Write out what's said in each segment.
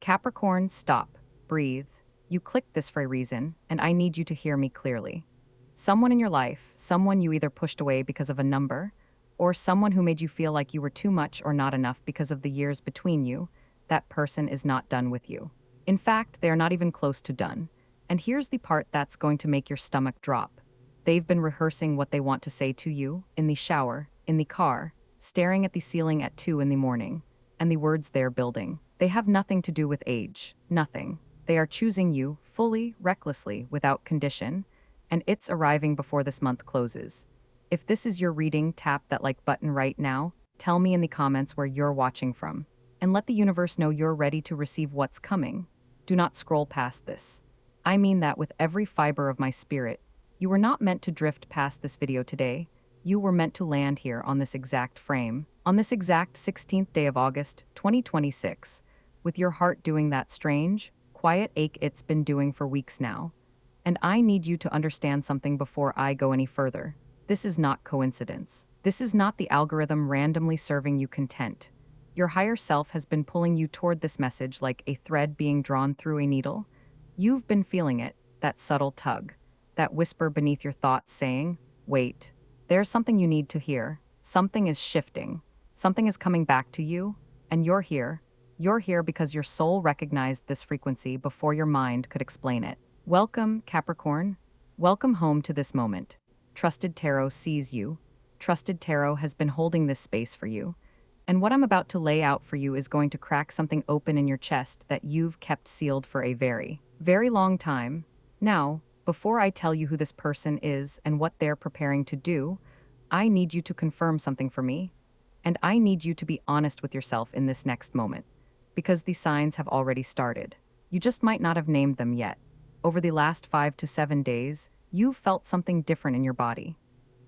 Capricorn, stop, breathe. You clicked this for a reason, and I need you to hear me clearly. Someone in your life, someone you either pushed away because of a number, or someone who made you feel like you were too much or not enough because of the years between you, that person is not done with you. In fact, they are not even close to done. And here's the part that's going to make your stomach drop. They've been rehearsing what they want to say to you, in the shower, in the car, staring at the ceiling at 2 in the morning, and the words they're building. They have nothing to do with age, nothing. They are choosing you, fully, recklessly, without condition, and it's arriving before this month closes. If this is your reading, tap that like button right now, tell me in the comments where you're watching from, and let the universe know you're ready to receive what's coming. Do not scroll past this. I mean that with every fiber of my spirit. You were not meant to drift past this video today. You were meant to land here on this exact frame, on this exact 16th day of August, 2026, with your heart doing that strange, quiet ache it's been doing for weeks now. And I need you to understand something before I go any further. This is not coincidence. This is not the algorithm randomly serving you content. Your higher self has been pulling you toward this message like a thread being drawn through a needle. You've been feeling it, that subtle tug, that whisper beneath your thoughts saying, wait, there's something you need to hear. Something is shifting. Something is coming back to you, and you're here. You're here because your soul recognized this frequency before your mind could explain it. Welcome, Capricorn. Welcome home to this moment. Trusted Tarot sees you. Trusted Tarot has been holding this space for you. And what I'm about to lay out for you is going to crack something open in your chest that you've kept sealed for a very, very long time. Now, before I tell you who this person is and what they're preparing to do, I need you to confirm something for me. And I need you to be honest with yourself in this next moment, because the signs have already started. You just might not have named them yet. Over the last 5 to 7 days, you've felt something different in your body.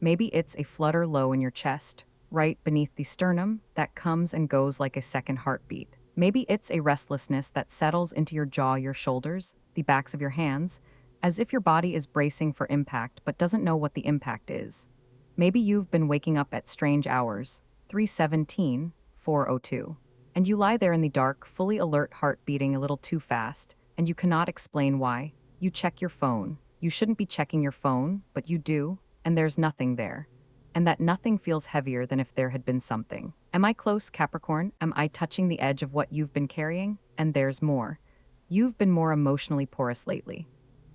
Maybe it's a flutter low in your chest, right beneath the sternum, that comes and goes like a second heartbeat. Maybe it's a restlessness that settles into your jaw, your shoulders, the backs of your hands, as if your body is bracing for impact but doesn't know what the impact is. Maybe you've been waking up at strange hours, 3:17, 4:02, and you lie there in the dark, fully alert, heart beating a little too fast, and you cannot explain why. You check your phone. You shouldn't be checking your phone, but you do, and there's nothing there. And that nothing feels heavier than if there had been something. Am I close, Capricorn? Am I touching the edge of what you've been carrying? And there's more. You've been more emotionally porous lately.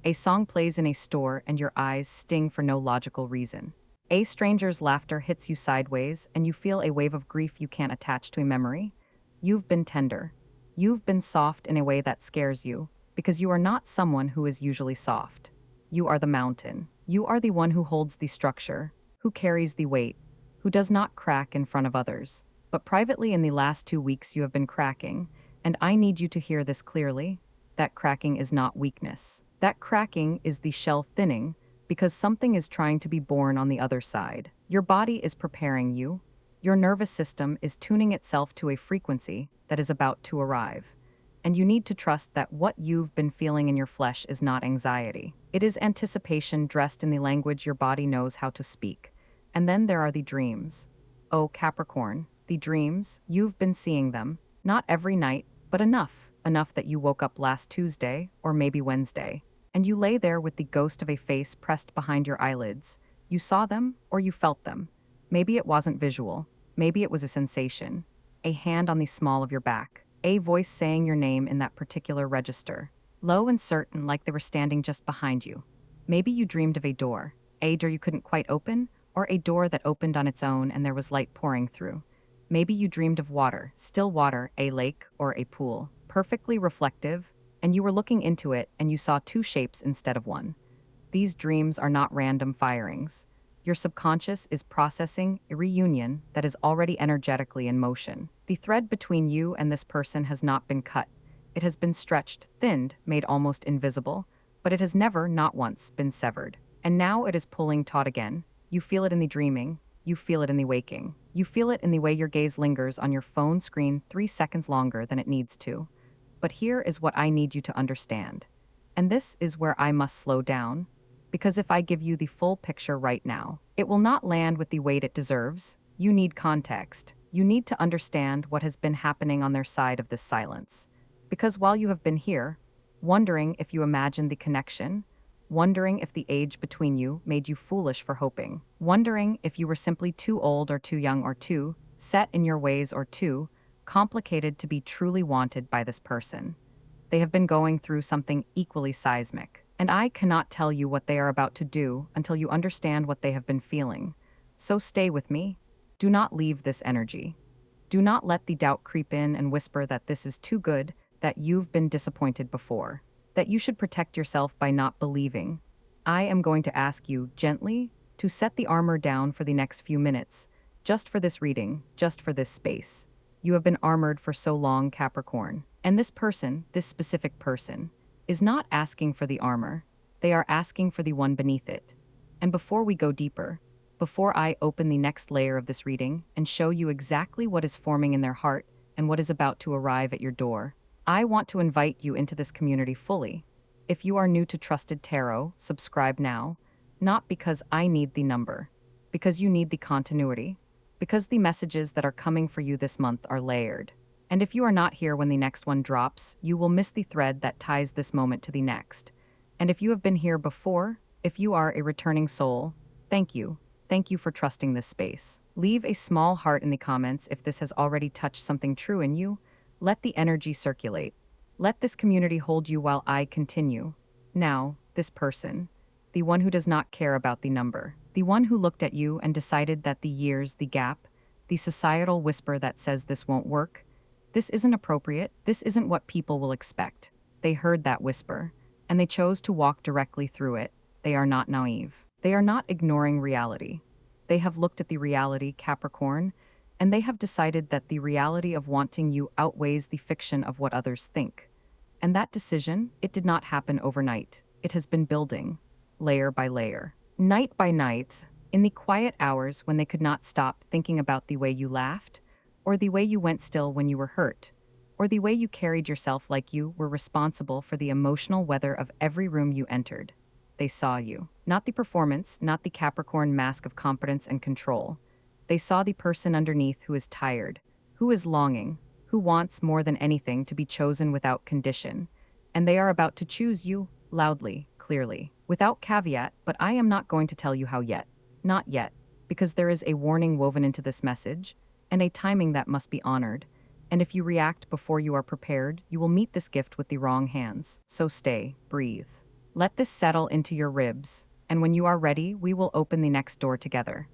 A song plays in a store and your eyes sting for no logical reason. A stranger's laughter hits you sideways and you feel a wave of grief you can't attach to a memory. You've been tender. You've been soft in a way that scares you, because you are not someone who is usually soft. You are the mountain. You are the one who holds the structure, who carries the weight, who does not crack in front of others. But privately in the last 2 weeks you have been cracking, and I need you to hear this clearly. That cracking is not weakness. That cracking is the shell thinning, because something is trying to be born on the other side. Your body is preparing you. Your nervous system is tuning itself to a frequency that is about to arrive. And you need to trust that what you've been feeling in your flesh is not anxiety. It is anticipation dressed in the language your body knows how to speak. And then there are the dreams. Oh, Capricorn, the dreams, you've been seeing them. Not every night, but enough that you woke up last Tuesday or maybe Wednesday. And you lay there with the ghost of a face pressed behind your eyelids. You saw them or you felt them. Maybe it wasn't visual. Maybe it was a sensation. A hand on the small of your back. A voice saying your name in that particular register. Low and certain, like they were standing just behind you. Maybe you dreamed of a door you couldn't quite open, or a door that opened on its own and there was light pouring through. Maybe you dreamed of water, still water, a lake or a pool, perfectly reflective, and you were looking into it and you saw 2 shapes instead of 1. These dreams are not random firings. Your subconscious is processing a reunion that is already energetically in motion. The thread between you and this person has not been cut. It has been stretched, thinned, made almost invisible, but it has never, not once, been severed. And now it is pulling taut again. You feel it in the dreaming. You feel it in the waking. You feel it in the way your gaze lingers on your phone screen 3 seconds longer than it needs to. But here is what I need you to understand. And this is where I must slow down. Because if I give you the full picture right now, it will not land with the weight it deserves. You need context. You need to understand what has been happening on their side of this silence. Because while you have been here, wondering if you imagined the connection, wondering if the age between you made you foolish for hoping, wondering if you were simply too old or too young or too set in your ways or too complicated to be truly wanted by this person. They have been going through something equally seismic, and I cannot tell you what they are about to do until you understand what they have been feeling. So stay with me. Do not leave this energy. Do not let the doubt creep in and whisper that this is too good, that you've been disappointed before, that you should protect yourself by not believing. I am going to ask you gently to set the armor down for the next few minutes, just for this reading, just for this space. You have been armored for so long, Capricorn. And this person, this specific person, is not asking for the armor. They are asking for the one beneath it. And before we go deeper, before I open the next layer of this reading and show you exactly what is forming in their heart and what is about to arrive at your door, I want to invite you into this community fully. If you are new to Trusted Tarot, subscribe now, not because I need the number, because you need the continuity, because the messages that are coming for you this month are layered. And if you are not here when the next one drops, you will miss the thread that ties this moment to the next. And if you have been here before, if you are a returning soul, thank you. Thank you for trusting this space. Leave a small heart in the comments if this has already touched something true in you. Let the energy circulate. Let this community hold you while I continue. Now, this person, the one who does not care about the number, the one who looked at you and decided that the years, the gap, the societal whisper that says this won't work, this isn't appropriate, this isn't what people will expect. They heard that whisper, and they chose to walk directly through it. They are not naive. They are not ignoring reality. They have looked at the reality, Capricorn, and they have decided that the reality of wanting you outweighs the fiction of what others think. And that decision, it did not happen overnight. It has been building, layer by layer, night by night, in the quiet hours when they could not stop thinking about the way you laughed, or the way you went still when you were hurt, or the way you carried yourself like you were responsible for the emotional weather of every room you entered. They saw you. Not the performance, not the Capricorn mask of competence and control. They saw the person underneath who is tired, who is longing, who wants more than anything to be chosen without condition. And they are about to choose you, loudly, clearly, without caveat, but I am not going to tell you how yet. Not yet, because there is a warning woven into this message, and a timing that must be honored. And if you react before you are prepared, you will meet this gift with the wrong hands. So stay, breathe. Let this settle into your ribs, and when you are ready, we will open the next door together.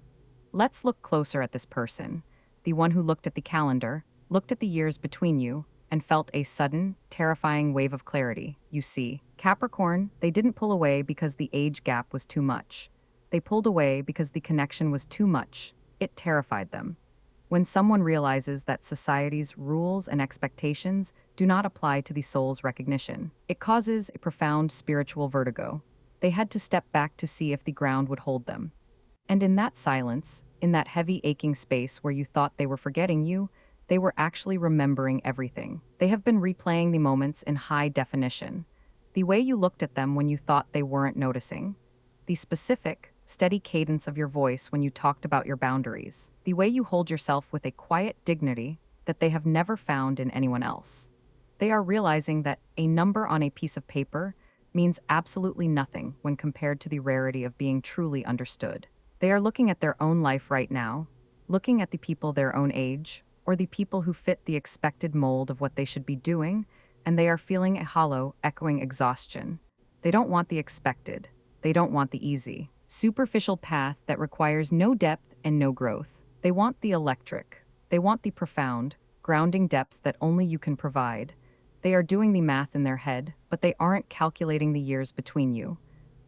Let's look closer at this person, the one who looked at the calendar, looked at the years between you, and felt a sudden, terrifying wave of clarity. You see, Capricorn, they didn't pull away because the age gap was too much. They pulled away because the connection was too much. It terrified them. When someone realizes that society's rules and expectations do not apply to the soul's recognition, it causes a profound spiritual vertigo. They had to step back to see if the ground would hold them. And in that silence, in that heavy aching space where you thought they were forgetting you, they were actually remembering everything. They have been replaying the moments in high definition. The way you looked at them when you thought they weren't noticing. The specific, steady cadence of your voice when you talked about your boundaries, the way you hold yourself with a quiet dignity that they have never found in anyone else. They are realizing that a number on a piece of paper means absolutely nothing when compared to the rarity of being truly understood. They are looking at their own life right now, looking at the people their own age, or the people who fit the expected mold of what they should be doing, and they are feeling a hollow, echoing exhaustion. They don't want the expected. They don't want the easy, superficial path that requires no depth and no growth. They want the electric. They want the profound, grounding depth that only you can provide. They are doing the math in their head, but they aren't calculating the years between you.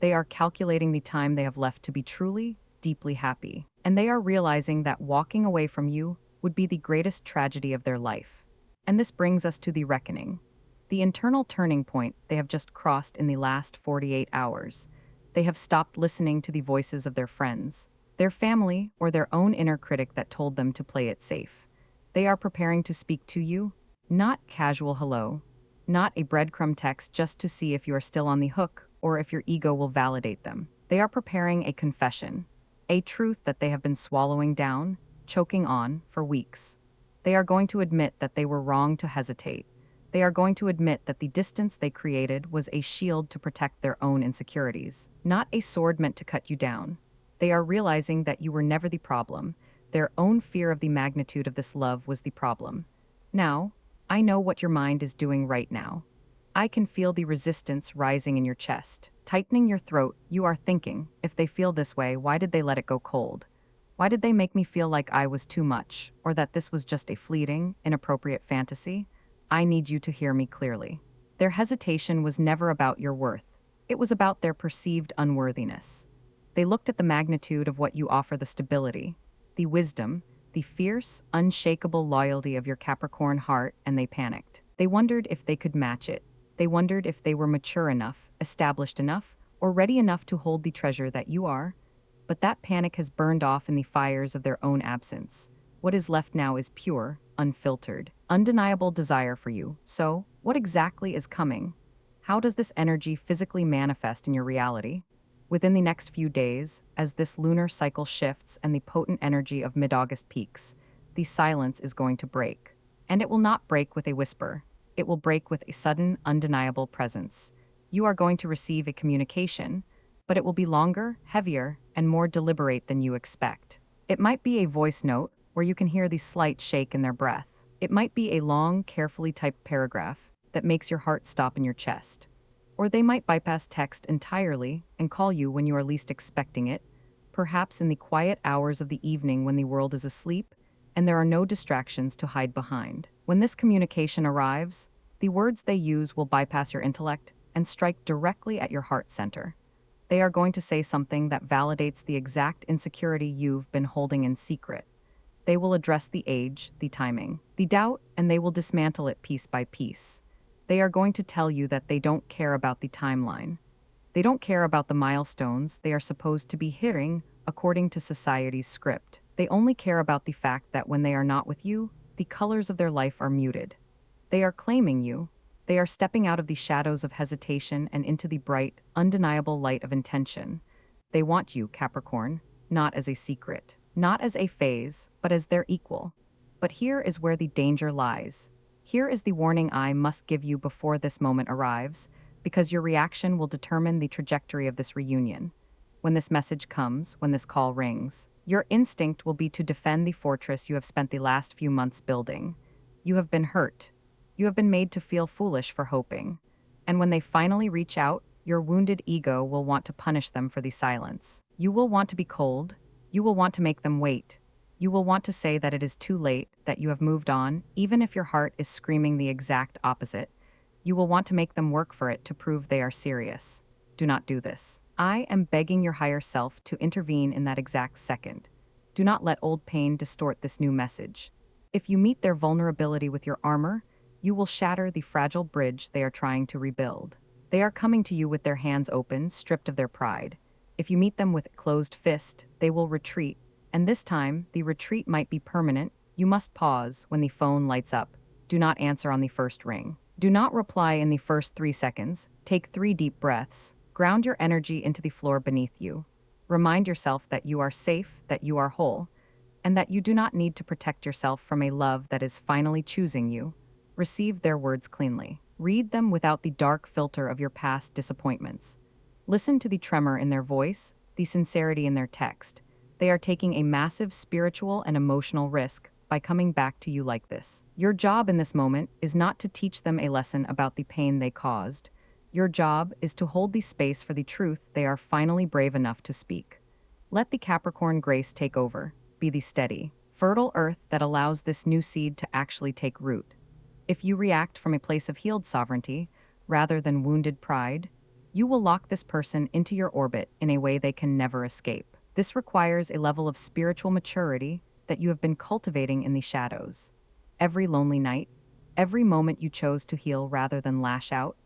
They are calculating the time they have left to be truly, deeply happy. And they are realizing that walking away from you would be the greatest tragedy of their life. And this brings us to the reckoning. The internal turning point they have just crossed in the last 48 hours. They have stopped listening to the voices of their friends, their family, or their own inner critic that told them to play it safe. They are preparing to speak to you, not casual hello, not a breadcrumb text just to see if you are still on the hook or if your ego will validate them. They are preparing a confession, a truth that they have been swallowing down, choking on for weeks. They are going to admit that they were wrong to hesitate, They are going to admit that the distance they created was a shield to protect their own insecurities, not a sword meant to cut you down. They are realizing that you were never the problem. Their own fear of the magnitude of this love was the problem. Now, I know what your mind is doing right now. I can feel the resistance rising in your chest, tightening your throat. You are thinking, if they feel this way, why did they let it go cold? Why did they make me feel like I was too much, or that this was just a fleeting, inappropriate fantasy? I need you to hear me clearly. Their hesitation was never about your worth. It was about their perceived unworthiness. They looked at the magnitude of what you offer, the stability, the wisdom, the fierce, unshakable loyalty of your Capricorn heart, and they panicked. They wondered if they could match it. They wondered if they were mature enough, established enough, or ready enough to hold the treasure that you are. But that panic has burned off in the fires of their own absence. What is left now is pure, unfiltered, undeniable desire for you. So, what exactly is coming? How does this energy physically manifest in your reality? Within the next few days, as this lunar cycle shifts and the potent energy of mid-August peaks, the silence is going to break. And it will not break with a whisper. It will break with a sudden, undeniable presence. You are going to receive a communication, but it will be longer, heavier, and more deliberate than you expect. It might be a voice note where you can hear the slight shake in their breath. It might be a long, carefully typed paragraph that makes your heart stop in your chest. Or they might bypass text entirely and call you when you are least expecting it, perhaps in the quiet hours of the evening when the world is asleep and there are no distractions to hide behind. When this communication arrives, the words they use will bypass your intellect and strike directly at your heart center. They are going to say something that validates the exact insecurity you've been holding in secret. They will address the age, the timing, the doubt, and they will dismantle it piece by piece. They are going to tell you that they don't care about the timeline. They don't care about the milestones they are supposed to be hitting according to society's script. They only care about the fact that when they are not with you, the colors of their life are muted. They are claiming you. They are stepping out of the shadows of hesitation and into the bright, undeniable light of intention. They want you, Capricorn, not as a secret, not as a phase, but as their equal. But here is where the danger lies. Here is the warning I must give you before this moment arrives, because your reaction will determine the trajectory of this reunion. When this message comes, when this call rings, your instinct will be to defend the fortress you have spent the last few months building. You have been hurt. You have been made to feel foolish for hoping. And when they finally reach out, your wounded ego will want to punish them for the silence. You will want to be cold. You will want to make them wait. You will want to say that it is too late, that you have moved on, even if your heart is screaming the exact opposite. You will want to make them work for it to prove they are serious. Do not do this. I am begging your higher self to intervene in that exact second. Do not let old pain distort this new message. If you meet their vulnerability with your armor, you will shatter the fragile bridge they are trying to rebuild. They are coming to you with their hands open, stripped of their pride. If you meet them with closed fist, they will retreat. And this time, the retreat might be permanent. You must pause when the phone lights up. Do not answer on the first ring. Do not reply in the first 3 seconds. Take 3 deep breaths. Ground your energy into the floor beneath you. Remind yourself that you are safe, that you are whole, and that you do not need to protect yourself from a love that is finally choosing you. Receive their words cleanly. Read them without the dark filter of your past disappointments. Listen to the tremor in their voice, the sincerity in their text. They are taking a massive spiritual and emotional risk by coming back to you like this. Your job in this moment is not to teach them a lesson about the pain they caused. Your job is to hold the space for the truth they are finally brave enough to speak. Let the Capricorn grace take over. Be the steady, fertile earth that allows this new seed to actually take root. If you react from a place of healed sovereignty, rather than wounded pride, you will lock this person into your orbit in a way they can never escape. This requires a level of spiritual maturity that you have been cultivating in the shadows. Every lonely night, every moment you chose to heal rather than lash out,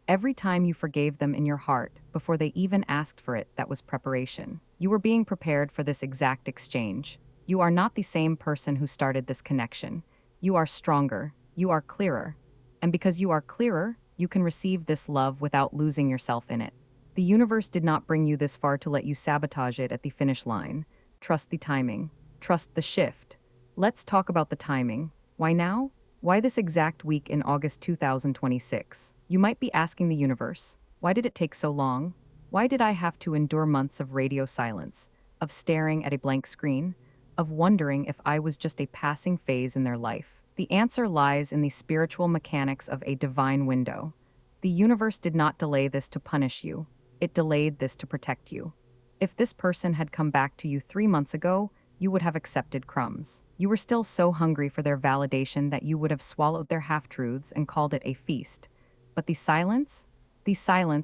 every time you forgave them in your heart before they even asked for it, that was preparation. You were being prepared for this exact exchange. You are not the same person who started this connection. You are stronger. You are clearer. And because you are clearer, you can receive this love without losing yourself in it. The universe did not bring you this far to let you sabotage it at the finish line. Trust the timing. Trust the shift. Let's talk about the timing. Why now? Why this exact week in August 2026? You might be asking the universe, why did it take so long? Why did I have to endure months of radio silence, of staring at a blank screen, of wondering if I was just a passing phase in their life? The answer lies in the spiritual mechanics of a divine window. The universe did not delay this to punish you. It delayed this to protect you. If this person had come back to you 3 months ago, you would have accepted crumbs. You were still so hungry for their validation that you would have swallowed their half-truths and called it a feast. But the silence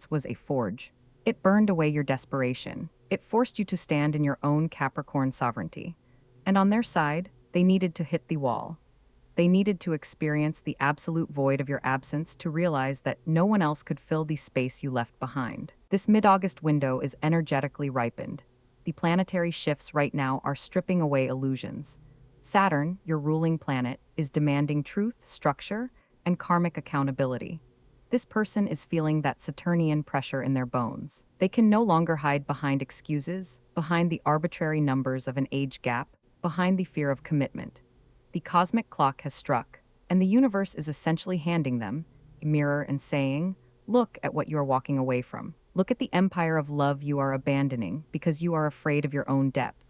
was a forge. It burned away your desperation. It forced you to stand in your own Capricorn sovereignty. And on their side, they needed to hit the wall. They needed to experience the absolute void of your absence to realize that no one else could fill the space you left behind. This mid-August window is energetically ripened. The planetary shifts right now are stripping away illusions. Saturn, your ruling planet, is demanding truth, structure, and karmic accountability. This person is feeling that Saturnian pressure in their bones. They can no longer hide behind excuses, behind the arbitrary numbers of an age gap, behind the fear of commitment. The cosmic clock has struck, and the universe is essentially handing them a mirror and saying, look at what you are walking away from. Look at the empire of love you are abandoning because you are afraid of your own depth.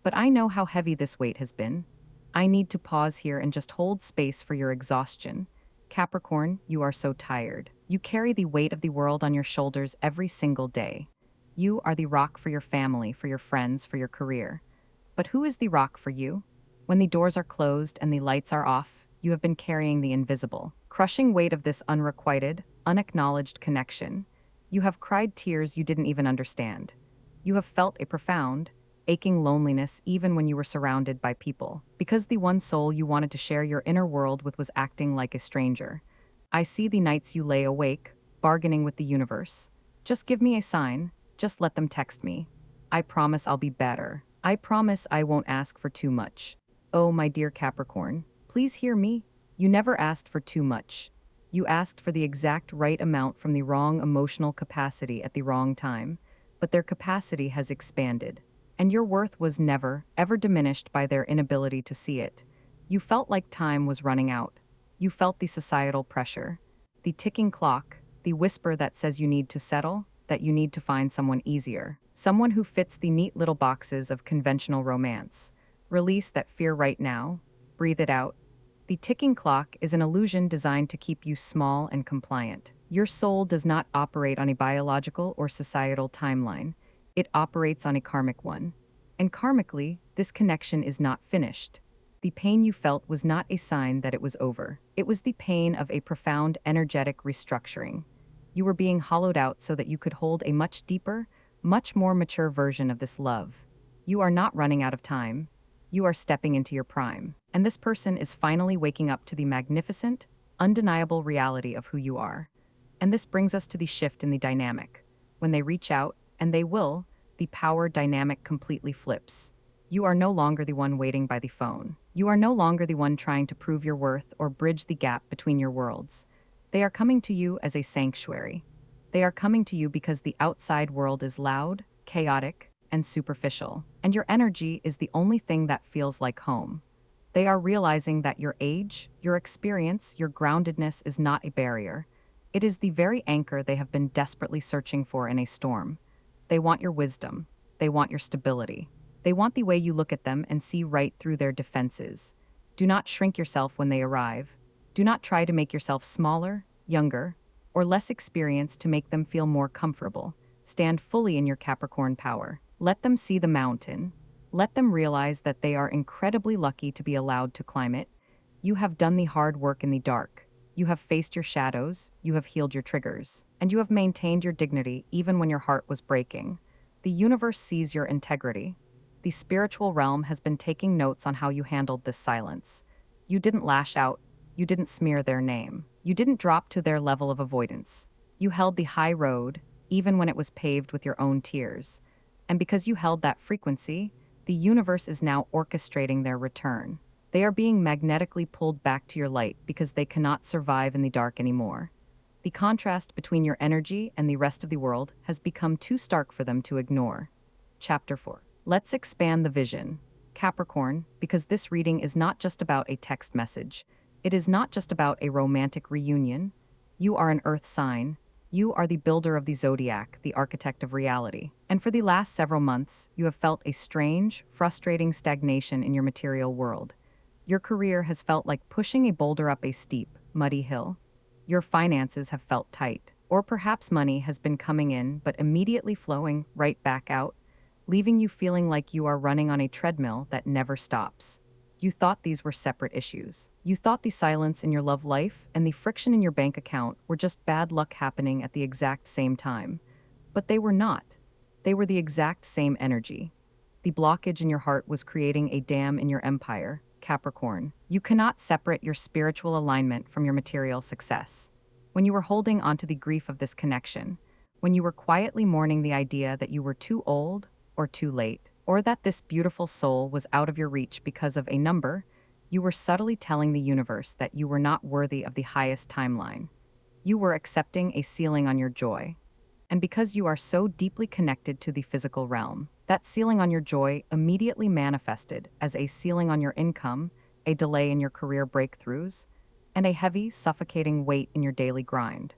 But I know how heavy this weight has been. I need to pause here and just hold space for your exhaustion. Capricorn, you are so tired. You carry the weight of the world on your shoulders every single day. You are the rock for your family, for your friends, for your career. But who is the rock for you? When the doors are closed and the lights are off, you have been carrying the invisible, crushing weight of this unrequited, unacknowledged connection. You have cried tears you didn't even understand. You have felt a profound, aching loneliness even when you were surrounded by people, because the one soul you wanted to share your inner world with was acting like a stranger. I see the nights you lay awake, bargaining with the universe. Just give me a sign, just let them text me. I promise I'll be better. I promise I won't ask for too much. Oh, my dear Capricorn, please hear me. You never asked for too much. You asked for the exact right amount from the wrong emotional capacity at the wrong time, but their capacity has expanded, and your worth was never, ever diminished by their inability to see it. You felt like time was running out. You felt the societal pressure, the ticking clock, the whisper that says you need to settle, that you need to find someone easier, someone who fits the neat little boxes of conventional romance. Release that fear right now. Breathe it out. The ticking clock is an illusion designed to keep you small and compliant. Your soul does not operate on a biological or societal timeline. It operates on a karmic one. And karmically, this connection is not finished. The pain you felt was not a sign that it was over. It was the pain of a profound energetic restructuring. You were being hollowed out so that you could hold a much deeper, much more mature version of this love. You are not running out of time. You are stepping into your prime. And this person is finally waking up to the magnificent, undeniable reality of who you are. And this brings us to the shift in the dynamic. When they reach out, and they will, the power dynamic completely flips. You are no longer the one waiting by the phone. You are no longer the one trying to prove your worth or bridge the gap between your worlds. They are coming to you as a sanctuary. They are coming to you because the outside world is loud, chaotic, and superficial, and your energy is the only thing that feels like home. They are realizing that your age, your experience, your groundedness is not a barrier. It is the very anchor they have been desperately searching for in a storm. They want your wisdom. They want your stability. They want the way you look at them and see right through their defenses. Do not shrink yourself when they arrive. Do not try to make yourself smaller, younger, or less experienced to make them feel more comfortable. Stand fully in your Capricorn power. Let them see the mountain. Let them realize that they are incredibly lucky to be allowed to climb it. You have done the hard work in the dark. You have faced your shadows, you have healed your triggers, and you have maintained your dignity even when your heart was breaking. The universe sees your integrity. The spiritual realm has been taking notes on how you handled this silence. You didn't lash out. You didn't smear their name. You didn't drop to their level of avoidance. You held the high road, even when it was paved with your own tears. And because you held that frequency, the universe is now orchestrating their return. They are being magnetically pulled back to your light because they cannot survive in the dark anymore. The contrast between your energy and the rest of the world has become too stark for them to ignore. Chapter 4. Let's expand the vision. Capricorn, because this reading is not just about a text message. It is not just about a romantic reunion. You are an earth sign. You are the builder of the zodiac, the architect of reality. And for the last several months, you have felt a strange, frustrating stagnation in your material world. Your career has felt like pushing a boulder up a steep, muddy hill. Your finances have felt tight. Or perhaps money has been coming in but immediately flowing right back out, leaving you feeling like you are running on a treadmill that never stops. You thought these were separate issues. You thought the silence in your love life and the friction in your bank account were just bad luck happening at the exact same time. But they were not. They were the exact same energy. The blockage in your heart was creating a dam in your empire, Capricorn. You cannot separate your spiritual alignment from your material success. When you were holding onto the grief of this connection, when you were quietly mourning the idea that you were too old or too late, or that this beautiful soul was out of your reach because of a number, you were subtly telling the universe that you were not worthy of the highest timeline. You were accepting a ceiling on your joy. And because you are so deeply connected to the physical realm, that ceiling on your joy immediately manifested as a ceiling on your income, a delay in your career breakthroughs, and a heavy, suffocating weight in your daily grind.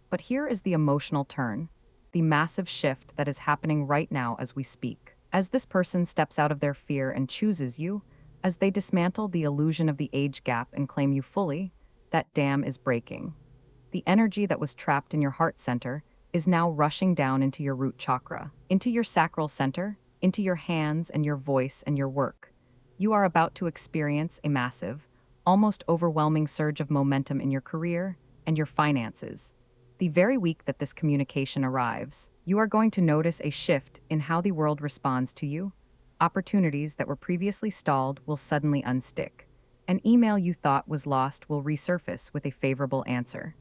But here is the emotional turn, the massive shift that is happening right now as we speak. As this person steps out of their fear and chooses you, as they dismantle the illusion of the age gap and claim you fully, that dam is breaking. The energy that was trapped in your heart center is now rushing down into your root chakra, into your sacral center, into your hands and your voice and your work. You are about to experience a massive, almost overwhelming surge of momentum in your career and your finances. The very week that this communication arrives, you are going to notice a shift in how the world responds to you. Opportunities that were previously stalled will suddenly unstick. An email you thought was lost will resurface with a favorable answer.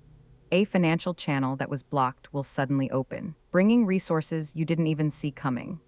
A financial channel that was blocked will suddenly open, bringing resources you didn't even see coming.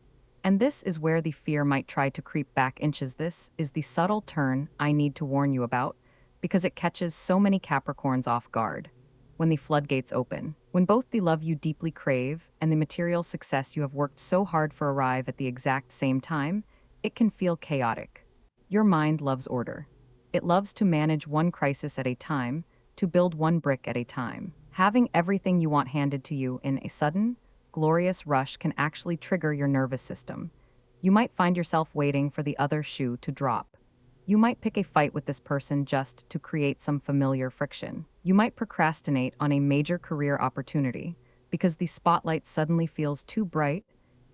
And this is where the fear might try to creep back inches. This is the subtle turn I need to warn you about, because it catches so many Capricorns off guard. When the floodgates open, when both the love you deeply crave and the material success you have worked so hard for arrive at the exact same time, it can feel chaotic. Your mind loves order. It loves to manage one crisis at a time, to build one brick at a time. Having everything you want handed to you in a sudden, glorious rush can actually trigger your nervous system. You might find yourself waiting for the other shoe to drop. You might pick a fight with this person just to create some familiar friction. You might procrastinate on a major career opportunity because the spotlight suddenly feels too bright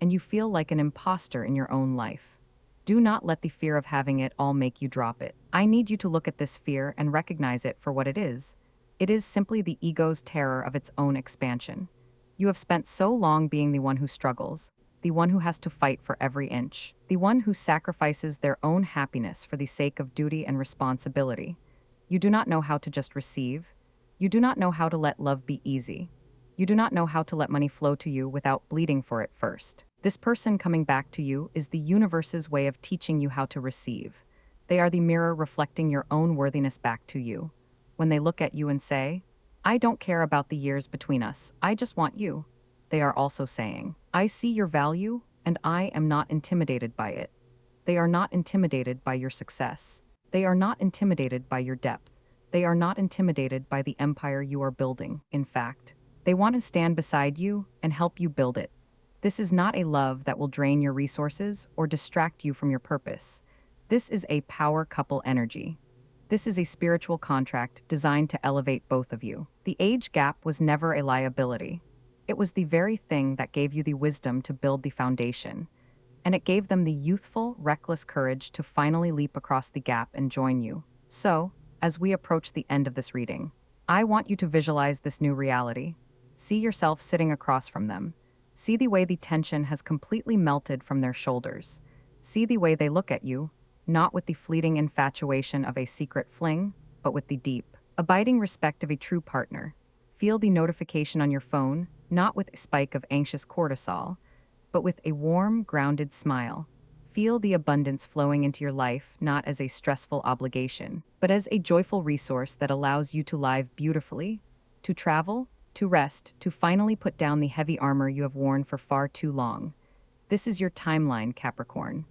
and you feel like an imposter in your own life. Do not let the fear of having it all make you drop it. I need you to look at this fear and recognize it for what it is. It is simply the ego's terror of its own expansion. You have spent so long being the one who struggles, the one who has to fight for every inch, the one who sacrifices their own happiness for the sake of duty and responsibility. You do not know how to just receive. You do not know how to let love be easy. You do not know how to let money flow to you without bleeding for it first. This person coming back to you is the universe's way of teaching you how to receive. They are the mirror reflecting your own worthiness back to you. When they look at you and say, "I don't care about the years between us, I just want you," they are also saying, "I see your value, and I am not intimidated by it." They are not intimidated by your success. They are not intimidated by your depth. They are not intimidated by the empire you are building. In fact, they want to stand beside you and help you build it. This is not a love that will drain your resources or distract you from your purpose. This is a power couple energy. This is a spiritual contract designed to elevate both of you. The age gap was never a liability. It was the very thing that gave you the wisdom to build the foundation, and it gave them the youthful, reckless courage to finally leap across the gap and join you. So, as we approach the end of this reading, I want you to visualize this new reality. See yourself sitting across from them. See the way the tension has completely melted from their shoulders. See the way they look at you, not with the fleeting infatuation of a secret fling, but with the deep, abiding respect of a true partner. Feel the notification on your phone, not with a spike of anxious cortisol, but with a warm, grounded smile. Feel the abundance flowing into your life, not as a stressful obligation, but as a joyful resource that allows you to live beautifully, to travel, to rest, to finally put down the heavy armor you have worn for far too long. This is your timeline, Capricorn.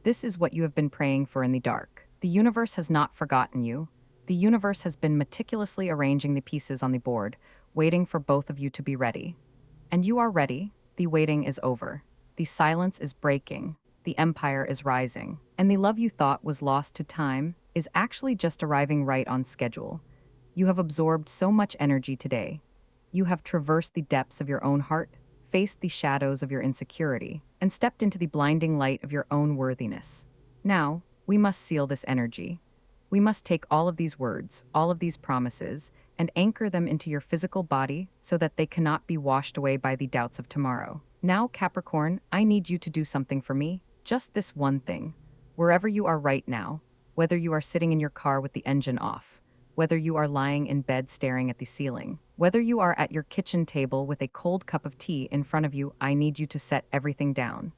This is what you have been praying for in the dark. The universe has not forgotten you. The universe has been meticulously arranging the pieces on the board, waiting for both of you to be ready. And you are ready. The waiting is over. The silence is breaking. The empire is rising. And the love you thought was lost to time is actually just arriving right on schedule. You have absorbed so much energy today. You have traversed the depths of your own heart, faced the shadows of your insecurity, and stepped into the blinding light of your own worthiness. Now, we must seal this energy. We must take all of these words, all of these promises, and anchor them into your physical body so that they cannot be washed away by the doubts of tomorrow. Now, Capricorn, I need you to do something for me, just this one thing. Wherever you are right now, whether you are sitting in your car with the engine off, whether you are lying in bed staring at the ceiling, whether you are at your kitchen table with a cold cup of tea in front of you, I need you to set everything down.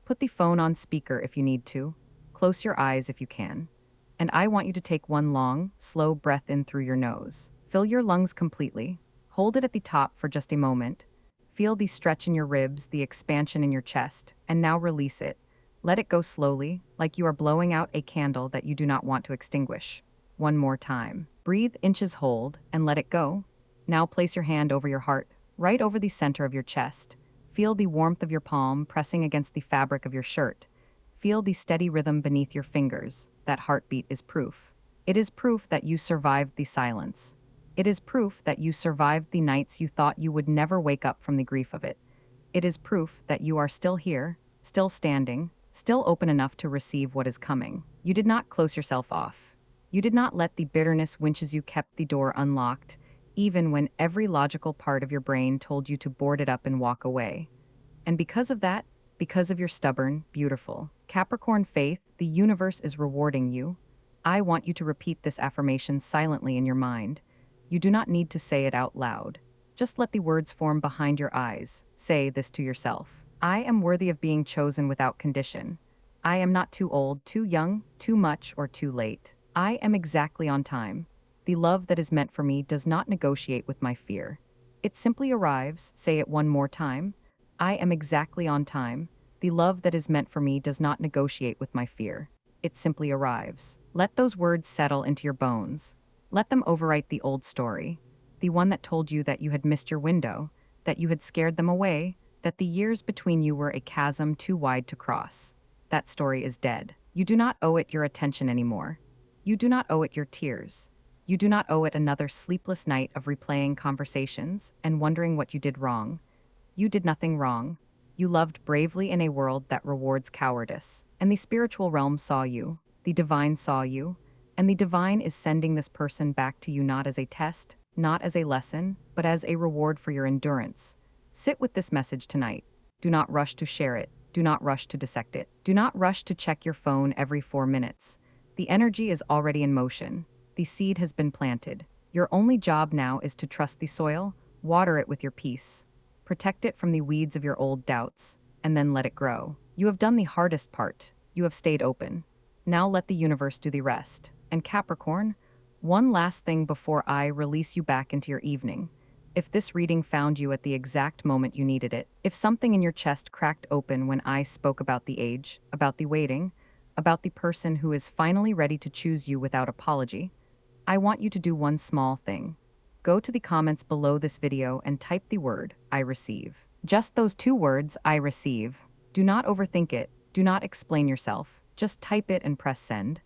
Put the phone on speaker if you need to. Close your eyes if you can. And I want you to take one long, slow breath in through your nose. Fill your lungs completely. Hold it at the top for just a moment. Feel the stretch in your ribs, the expansion in your chest, and now release it. Let it go slowly, like you are blowing out a candle that you do not want to extinguish. One more time. Breathe, inches hold, and let it go. Now place your hand over your heart, right over the center of your chest. Feel the warmth of your palm pressing against the fabric of your shirt. Feel the steady rhythm beneath your fingers. That heartbeat is proof. It is proof that you survived the silence. It is proof that you survived the nights you thought you would never wake up from the grief of it. It is proof that you are still here, still standing, still open enough to receive what is coming. You did not close yourself off. You did not let the bitterness winches you kept the door unlocked, even when every logical part of your brain told you to board it up and walk away. And because of that, because of your stubborn, beautiful Capricorn faith, the universe is rewarding you. I want you to repeat this affirmation silently in your mind. You do not need to say it out loud. Just let the words form behind your eyes. Say this to yourself. I am worthy of being chosen without condition. I am not too old, too young, too much, or too late. I am exactly on time. The love that is meant for me does not negotiate with my fear. It simply arrives. Say it one more time. I am exactly on time. The love that is meant for me does not negotiate with my fear. It simply arrives. Let those words settle into your bones. Let them overwrite the old story. The one that told you that you had missed your window, that you had scared them away, that the years between you were a chasm too wide to cross. That story is dead. You do not owe it your attention anymore. You do not owe it your tears. You do not owe it another sleepless night of replaying conversations and wondering what you did wrong. You did nothing wrong. You loved bravely in a world that rewards cowardice. And the spiritual realm saw you. The divine saw you. And the divine is sending this person back to you not as a test, not as a lesson, but as a reward for your endurance. Sit with this message tonight. Do not rush to share it. Do not rush to dissect it. Do not rush to check your phone every 4 minutes. The energy is already in motion. The seed has been planted. Your only job now is to trust the soil, water it with your peace. Protect it from the weeds of your old doubts, and then let it grow. You have done the hardest part. You have stayed open. Now let the universe do the rest. And Capricorn, one last thing before I release you back into your evening. If this reading found you at the exact moment you needed it, if something in your chest cracked open when I spoke about the age, about the waiting, about the person who is finally ready to choose you without apology, I want you to do one small thing. Go to the comments below this video and type the word, I receive. Just those 2 words, I receive. Do not overthink it. Do not explain yourself. Just type it and press send.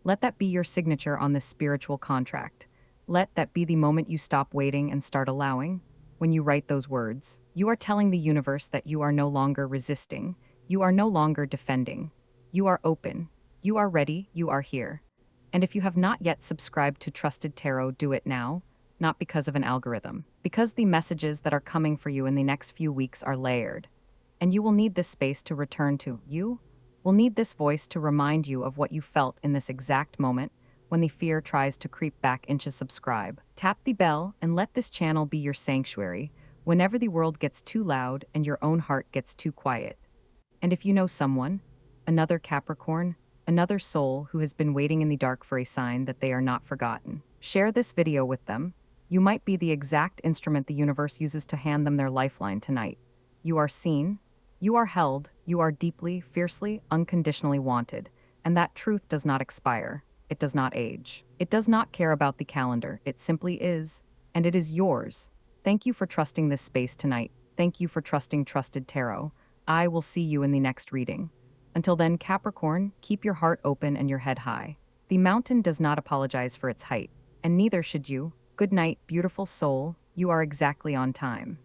Let that be your signature on this spiritual contract. Let that be the moment you stop waiting and start allowing. When you write those words, you are telling the universe that you are no longer resisting. You are no longer defending. You are open. You are ready. You are here. And if you have not yet subscribed to Trusted Tarot, do it now. Not because of an algorithm, because the messages that are coming for you in the next few weeks are layered. And you will need this space to return to. You will need this voice to remind you of what you felt in this exact moment when the fear tries to creep back into subscribe. Tap the bell and let this channel be your sanctuary whenever the world gets too loud and your own heart gets too quiet. And if you know someone, another Capricorn, another soul who has been waiting in the dark for a sign that they are not forgotten, share this video with them. You might be the exact instrument the universe uses to hand them their lifeline tonight. You are seen, you are held, you are deeply, fiercely, unconditionally wanted, and that truth does not expire. it does not age. It does not care about the calendar, it simply is, and it is yours. Thank you for trusting this space tonight. Thank you for trusting Trusted Tarot. I will see you in the next reading. Until then, Capricorn, keep your heart open and your head high. The mountain does not apologize for its height, and neither should you. Good night, beautiful soul. You are exactly on time.